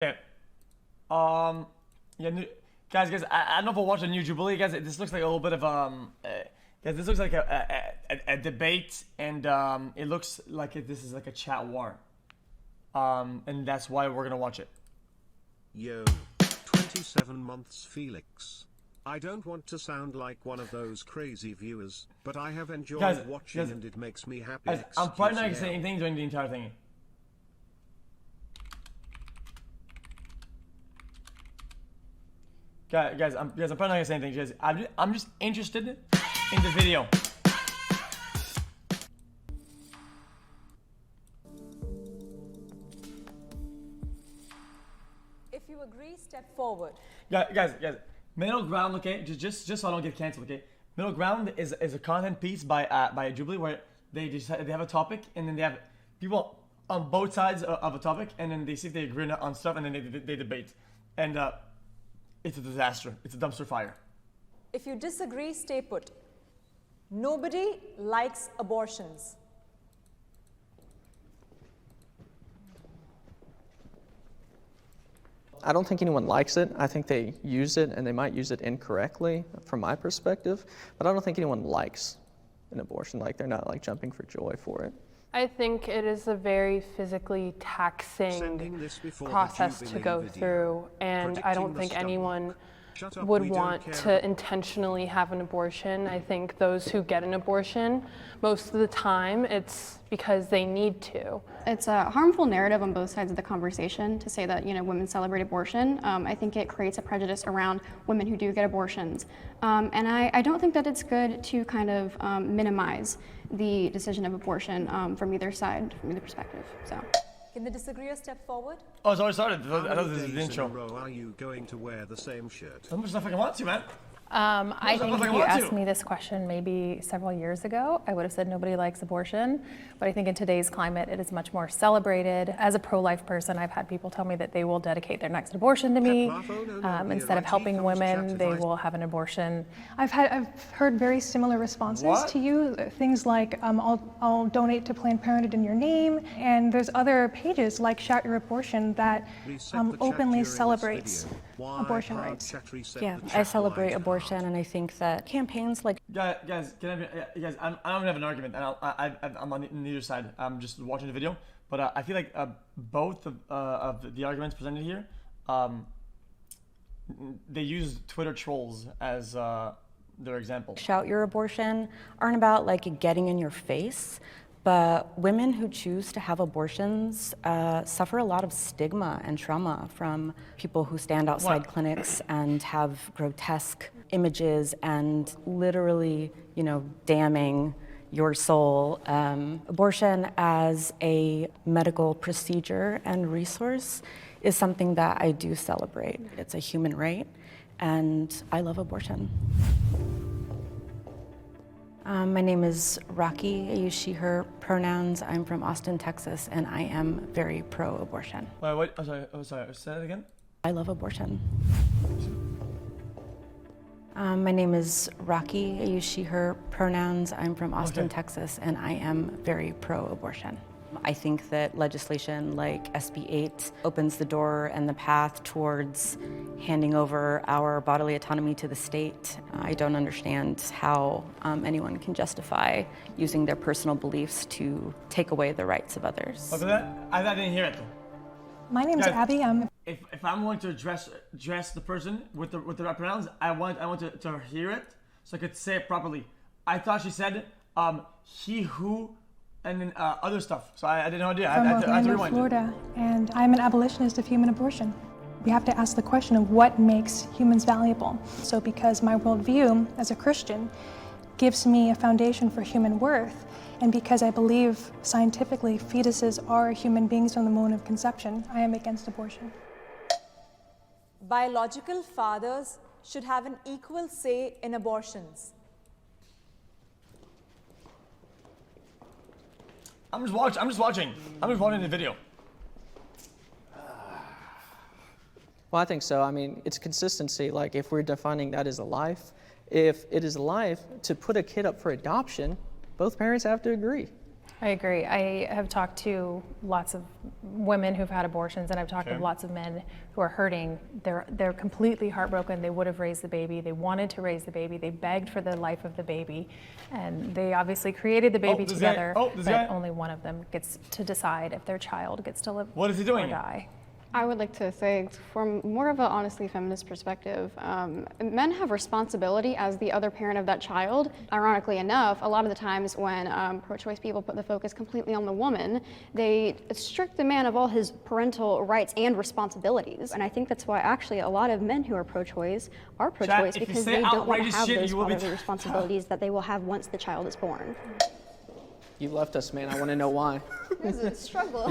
Okay. Yeah, guys, I don't know if we'll watch a new Jubilee, guys. This looks like a little bit of guys, this looks like a debate, and it looks like this is like a chat war, and that's why we're gonna watch it. Yo, 27 months Felix. I don't want to sound like one of those crazy viewers, but I have enjoyed watching and it makes me happy. Guys, I'm probably not saying anything during the entire thing. Guys, I'm probably not gonna say anything. Guys, I'm just interested in the video. If you agree, step forward. Guys, middle ground, okay? Just so I don't get canceled, okay? Middle ground is a content piece by Jubilee where they have a topic and then they have people on both sides of a topic and then they see if they agree on stuff and then they debate. And it's a disaster. It's a dumpster fire. If you disagree, stay put. Nobody likes abortions. I don't think anyone likes it. I think they use it, and they might use it incorrectly from my perspective, but I don't think anyone likes an abortion. Like, they're not like jumping for joy for it. I think it is a very physically taxing process to go through, and I don't think anyone would want to intentionally have an abortion. I think those who get an abortion, most of the time, it's because they need to. It's a harmful narrative on both sides of the conversation to say that, women celebrate abortion. I think it creates a prejudice around women who do get abortions. And I don't think that it's good to kind of minimize the decision of abortion from either side, from either perspective. So. Can the disagreeer step forward? Oh, it's already started. I thought this was the How many days in a intro. row are you going to wear the same shirt? How much stuff I can want to, man? I think if you want asked to. me this question maybe several years ago, I would have said nobody likes abortion. But I think in today's climate, it is much more celebrated. As a pro-life person, I've had people tell me that they will dedicate their next abortion to me. Instead of helping women, they will have an abortion. I've heard very similar responses to you. Things like, I'll donate to Planned Parenthood in your name. And there's other pages like Shout Your Abortion that openly celebrates abortion rights. Yeah, I celebrate abortion, and I think that campaigns like Guys, guys, I don't have an argument, and I'm on neither side. I'm just watching the video, but I feel like both of the arguments presented here, they use Twitter trolls as their example. Shout Your Abortion aren't about like getting in your face, but women who choose to have abortions suffer a lot of stigma and trauma from people who stand outside clinics and have grotesque images and literally, damning your soul. Abortion as a medical procedure and resource is something that I do celebrate. It's a human right, and I love abortion. My name is Rocky. I use she, her pronouns. I'm from Austin, Texas, and I am very pro-abortion. Wait, what? Oh, sorry. Say that again? I love abortion. My name is Rocky. I use she, her pronouns. I'm from Austin, Texas, and I am very pro-abortion. I think that legislation like SB 8 opens the door and the path towards handing over our bodily autonomy to the state. I don't understand how anyone can justify using their personal beliefs to take away the rights of others. Oh, I didn't hear it. My name's Abby. If I'm going to address the person with the right pronouns, I want to hear it so I could say it properly. I thought she said he, who, and then other stuff. So I didn't know idea. From I had to Orlando, rewind it. Florida, and I'm an abolitionist of human abortion. We have to ask the question of what makes humans valuable. So because my worldview as a Christian gives me a foundation for human worth, and because I believe scientifically fetuses are human beings from the moment of conception, I am against abortion. Biological fathers should have an equal say in abortions. I'm just watching the video. Well, I think so. I mean, it's consistency. Like, if we're defining that as a life, if it is a life, to put a kid up for adoption, both parents have to agree. I agree. I have talked to lots of women who've had abortions, and I've talked to lots of men who are hurting. They're completely heartbroken. They would have raised the baby. They wanted to raise the baby. They begged for the life of the baby, and they obviously created the baby together. But only one of them gets to decide if their child gets to live What is he doing? or die. I would like to say, from more of an honestly feminist perspective, men have responsibility as the other parent of that child. Ironically enough, a lot of the times when pro-choice people put the focus completely on the woman, they strip the man of all his parental rights and responsibilities. And I think that's why actually a lot of men who are pro-choice because they don't want to have those fatherly responsibilities that they will have once the child is born. You left us, man. I want to know why. There's a struggle.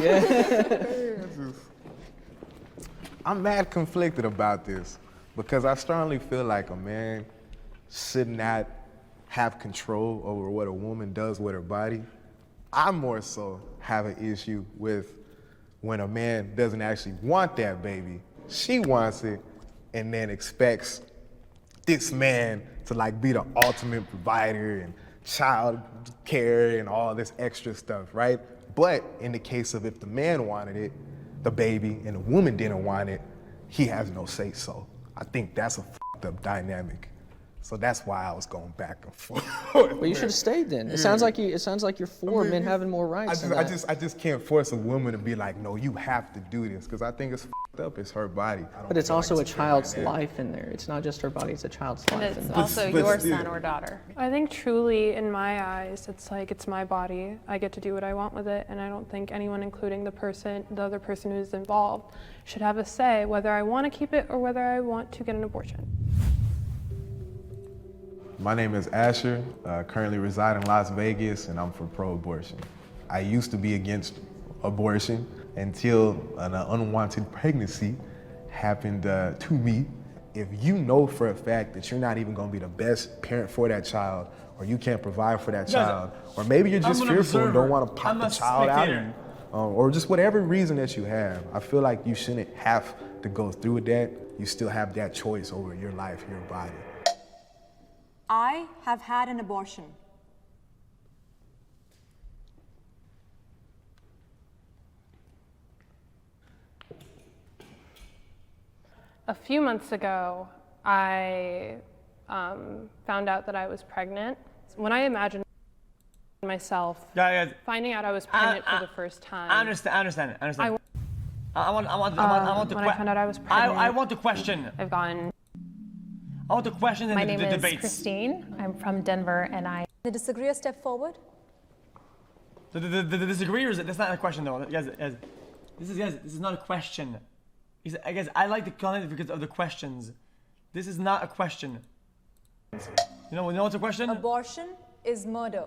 I'm mad conflicted about this because I strongly feel like a man should not have control over what a woman does with her body. I more so have an issue with when a man doesn't actually want that baby. She wants it and then expects this man to like be the ultimate provider and child care and all this extra stuff, right? But in the case of if the man wanted it, the baby, and the woman didn't want it, he has no say so. I think that's a fucked up dynamic. So that's why I was going back and forth. Well, you should have stayed then. It sounds like you're for men having more rights. I just can't force a woman to be like, no, you have to do this, because I think it's fucked up. It's her body. But it's also a child's life in there. It's not just her body; it's a child's life. And it's also your son or daughter. I think truly, in my eyes, it's like it's my body. I get to do what I want with it, and I don't think anyone, including the other person who's involved, should have a say whether I want to keep it or whether I want to get an abortion. My name is Asher, currently reside in Las Vegas, and I'm for pro-abortion. I used to be against abortion until an unwanted pregnancy happened to me. If you know for a fact that you're not even gonna be the best parent for that child, or you can't provide for that child, or maybe you're just fearful and don't wanna pop the child out, or just whatever reason that you have, I feel like you shouldn't have to go through with that. You still have that choice over your life, your body. I have had an abortion. A few months ago, I found out that I was pregnant. When I imagined myself finding out I was pregnant for the first time. I understand. I want the when I found out I was pregnant. I want the question. I've gone. I want the question and My the name debates. is Christine. I'm from Denver, and I. The disagreeer step forward. The disagreeers. That's not a question though. Guys, this is not a question. Guys, I like the content because of the questions. This is not a question. You know what's a question? Abortion is murder.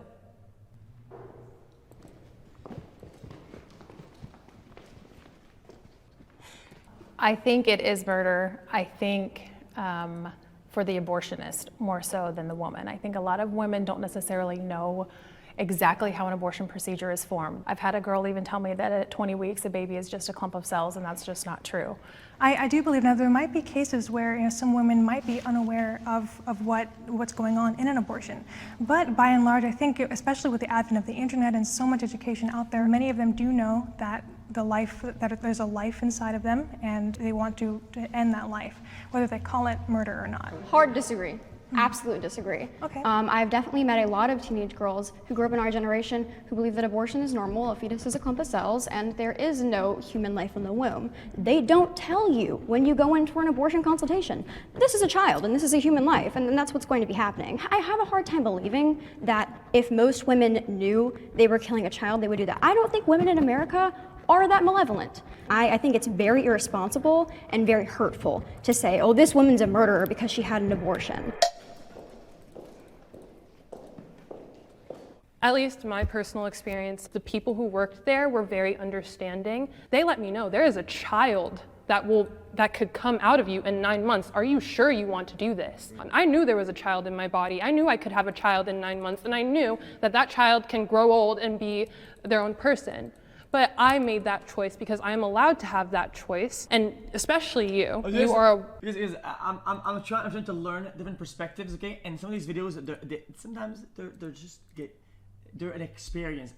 I think it is murder. I think for the abortionist more so than the woman. I think a lot of women don't necessarily know exactly how an abortion procedure is formed. I've had a girl even tell me that at 20 weeks a baby is just a clump of cells, and that's just not true. I do believe now there might be cases where some women might be unaware of what's going on in an abortion. But by and large, I think, especially with the advent of the internet and so much education out there, many of them do know that there's a life inside of them, and they want to end that life, whether they call it murder or not. Hard disagree. Absolutely disagree. Okay. I've definitely met a lot of teenage girls who grew up in our generation who believe that abortion is normal, a fetus is a clump of cells, and there is no human life in the womb. They don't tell you when you go in for an abortion consultation, this is a child and this is a human life, and that's what's going to be happening. I have a hard time believing that if most women knew they were killing a child, they would do that. I don't think women in America are that malevolent. I think it's very irresponsible and very hurtful to say, oh, this woman's a murderer because she had an abortion. At least my personal experience, the people who worked there were very understanding. They let me know there is a child that could come out of you in 9 months. Are you sure you want to do this? I knew there was a child in my body. I knew I could have a child in 9 months, and I knew that that child can grow old and be their own person. But I made that choice because I am allowed to have that choice, and especially you. You are. I'm trying to learn different perspectives, okay? And some of these videos, sometimes they're just they're an experience.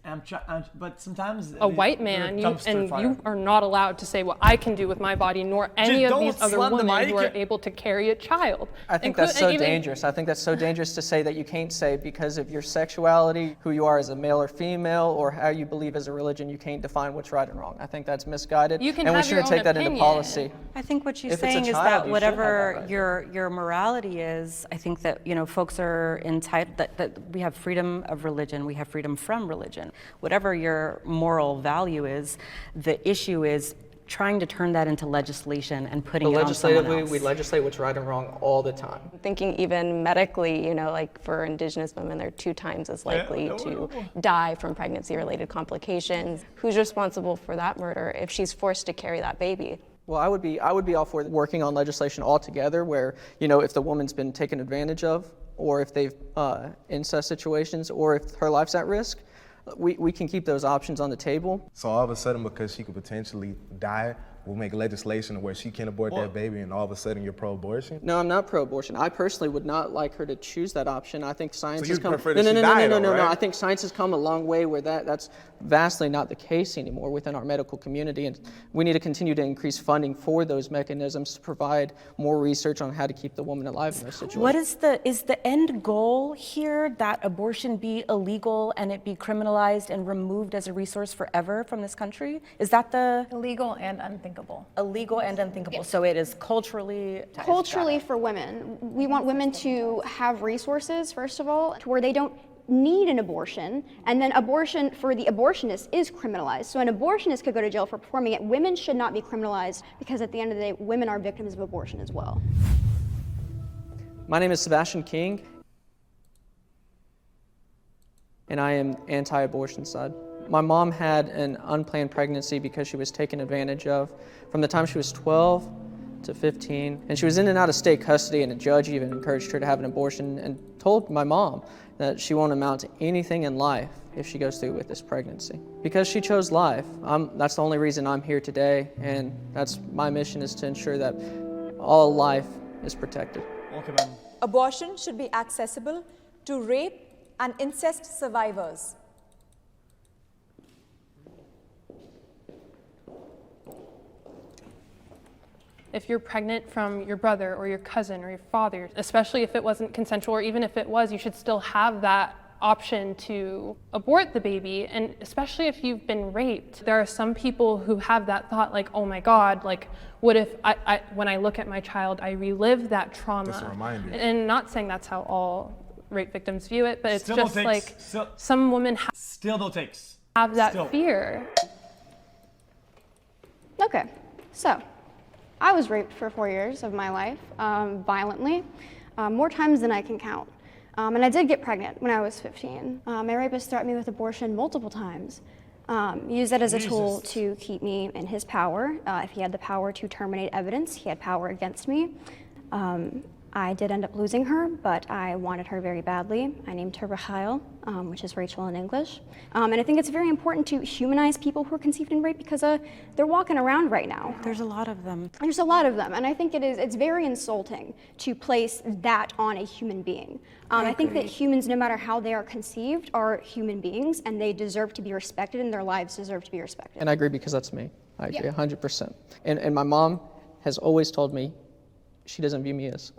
But sometimes a white man, you are not allowed to say what I can do with my body, nor any of these other women who are able to carry a child. I think that's so dangerous. I think that's so dangerous to say that you can't say because of your sexuality, who you are as a male or female, or how you believe as a religion, you can't define what's right and wrong. I think that's misguided, and we shouldn't take that into policy. I think what she's saying is that whatever your morality is, I think that folks are entitled, that we have freedom of religion, we have freedom from religion. Whatever your moral value is, the issue is trying to turn that into legislation and putting it on someone else. We legislate what's right and wrong all the time. Thinking even medically, like for Indigenous women, they're 2 times as likely to die from pregnancy-related complications. Who's responsible for that murder if she's forced to carry that baby? Well, I would be all for working on legislation altogether where, if the woman's been taken advantage of, or if they've incest situations, or if her life's at risk, we can keep those options on the table. So all of a sudden, because she could potentially die, we'll make legislation where she can't abort that baby, and all of a sudden you're pro-abortion? No, I'm not pro-abortion. I personally would not like her to choose that option. I think science has come. No. I think science has come a long way where that's vastly not the case anymore within our medical community, and we need to continue to increase funding for those mechanisms to provide more research on how to keep the woman alive in those situations. What is the end goal here, that abortion be illegal and it be criminalized and removed as a resource forever from this country? Is that the illegal and unthinkable? Illegal and unthinkable. So it is culturally for women. We want women to have resources, first of all, to where they don't need an abortion, and then abortion for the abortionist is criminalized. So an abortionist could go to jail for performing it. Women should not be criminalized because at the end of the day, women are victims of abortion as well. My name is Sebastian King, and I am anti-abortion side. My mom had an unplanned pregnancy because she was taken advantage of from the time she was 12 to 15, and she was in and out of state custody, and a judge even encouraged her to have an abortion and told my mom that she won't amount to anything in life if she goes through with this pregnancy. Because she chose life, that's the only reason I'm here today, and that's my mission, is to ensure that all life is protected. Okay, man. Abortion should be accessible to rape and incest survivors. If you're pregnant from your brother or your cousin or your father, especially if it wasn't consensual, or even if it was, you should still have that option to abort the baby. And especially if you've been raped, there are some people who have that thought like, oh my God, like what if when I look at my child, I relive that trauma? Just a reminder. And not saying that's how all rape victims view it, but it's just like some women have that fear. Okay, so I was raped for 4 years of my life, violently, more times than I can count. And I did get pregnant when I was 15. My rapist threatened me with abortion multiple times. Used that as a tool to keep me in his power. If he had the power to terminate evidence, he had power against me. I did end up losing her, but I wanted her very badly. I named her Rahel, which is Rachel in English. And I think it's very important to humanize people who are conceived in rape because they're walking around right now. There's a lot of them. There's a lot of them, and I think it's very insulting to place that on a human being. I think that humans, no matter how they are conceived, are human beings, and they deserve to be respected, and their lives deserve to be respected. And I agree because that's me. I agree 100%. And my mom has always told me she doesn't view me as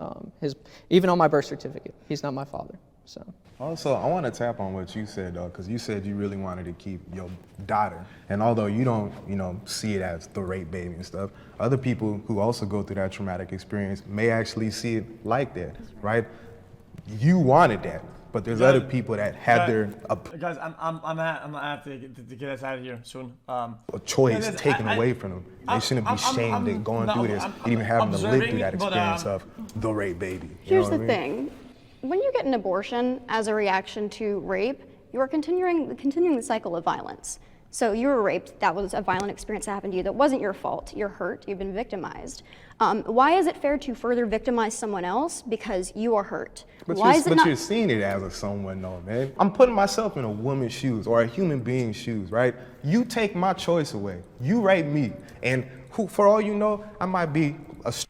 even on my birth certificate, he's not my father. So. Also, I want to tap on what you said, though, because you said you really wanted to keep your daughter. And although you don't, see it as the rape baby and stuff, other people who also go through that traumatic experience may actually see it like that, right? You wanted that, but there's other people that had their guys, I'm gonna have to get us out of here soon. A choice taken away from them. They shouldn't be shamed at going through this, and even having to live through that experience of the rape baby. Here's the thing. When you get an abortion as a reaction to rape, you are continuing the cycle of violence. So you were raped, that was a violent experience that happened to you, that wasn't your fault, you're hurt, you've been victimized. Why is it fair to further victimize someone else because you are hurt? But you're seeing it as a someone though, man. I'm putting myself in a woman's shoes or a human being's shoes, right? You take my choice away, you rape me, and for all you know, I might be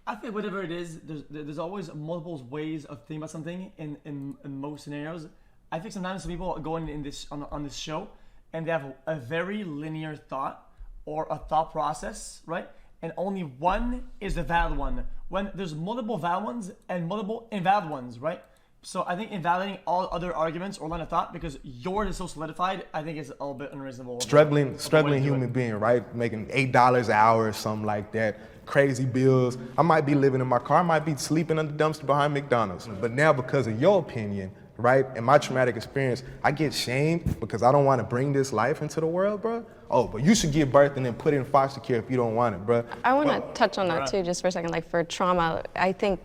I think whatever it is, there's always multiple ways of thinking about something in most scenarios. I think sometimes some people go in this on this show, and they have a very linear thought or a thought process, right? And only one is the valid one. When there's multiple valid ones and multiple invalid ones, right? So I think invalidating all other arguments or line of thought because yours is so solidified, I think is a little bit unreasonable. Struggling human being, right? Making $8 an hour or something like that. Crazy bills. I might be living in my car. I might be sleeping under the dumpster behind McDonald's. But now because of your opinion, right, and my traumatic experience, I get shamed because I don't want to bring this life into the world, bro. Oh, but you should give birth and then put it in foster care if you don't want it, bro. I want to touch on that too, just for a second. Like for trauma, I think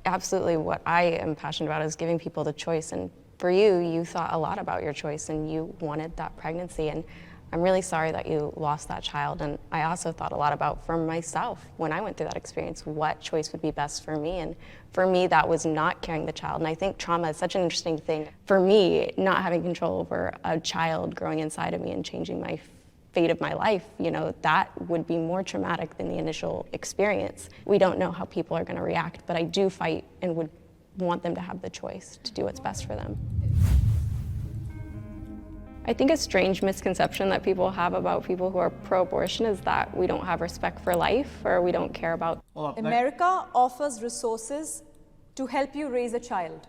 absolutely what I am passionate about is giving people the choice. And for you, you thought a lot about your choice and you wanted that pregnancy. And I'm really sorry that you lost that child. And I also thought a lot about for myself when I went through that experience, what choice would be best for me. And for me, that was not carrying the child. And I think trauma is such an interesting thing. For me, not having control over a child growing inside of me and changing my fate of my life, you know, that would be more traumatic than the initial experience. We don't know how people are going to react, but I do fight and would want them to have the choice to do what's best for them. I think a strange misconception that people have about people who are pro-abortion is that we don't have respect for life or we don't care about. America offers resources to help you raise a child.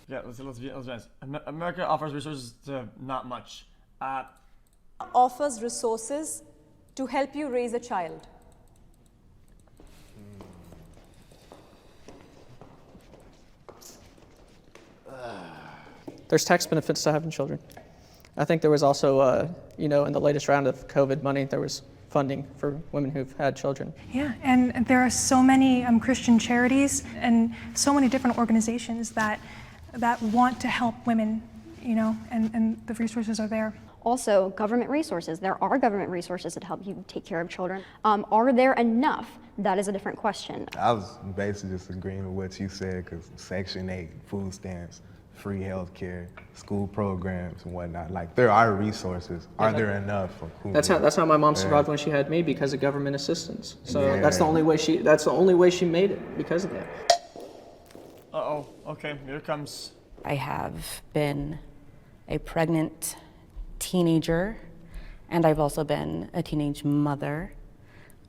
Yeah, let's be honest. America offers resources to not much. Offers resources to help you raise a child. There's tax benefits to having children. I think there was also, in the latest round of COVID money, there was funding for women who've had children. Yeah, and there are so many Christian charities and so many different organizations that want to help women, and the resources are there. Also, government resources. There are government resources that help you take care of children. Are there enough? That is a different question. I was basically just agreeing with what you said because Section 8, food stamps, free health care, school programs and whatnot. Like, there are resources. Are there enough? That's how my mom survived when she had me, because of government assistance. So that's the only way she made it, because of that. Uh-oh, okay, here it comes. I have been a pregnant teenager, and I've also been a teenage mother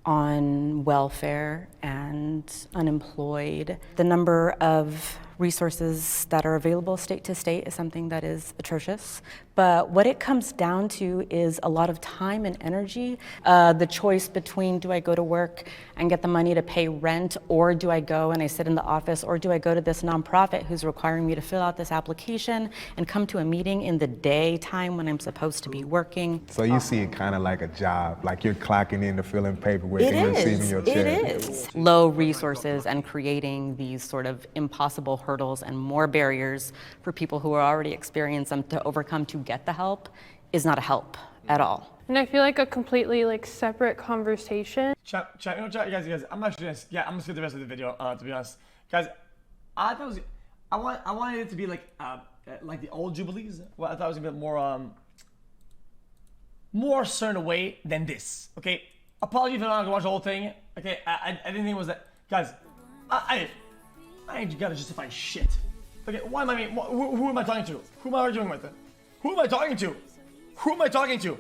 on welfare and unemployed. The number of resources that are available state to state is something that is atrocious. But what it comes down to is a lot of time and energy. The choice between, do I go to work and get the money to pay rent, or do I go and I sit in the office, or do I go to this nonprofit who's requiring me to fill out this application and come to a meeting in the daytime when I'm supposed to be working. So you see it kind of like a job, like you're clocking in to fill in paperwork and you're receiving your check. It is. Low resources and creating these sort of impossible hurdles and more barriers for people who are already experiencing them to overcome to get the help is not a help at all. And I feel like a completely separate conversation. Chat, guys, I'm actually gonna skip the rest of the video, to be honest. Guys, I thought I wanted it to be like the old Jubilees. Well, I thought it was a bit more certain away than this. Okay, apologies if I'm not gonna watch the whole thing. Okay, I didn't think it was that. Guys, I ain't gotta justify shit. Okay, who am I talking to? Who am I arguing with? Who am I talking to? Who am I talking to?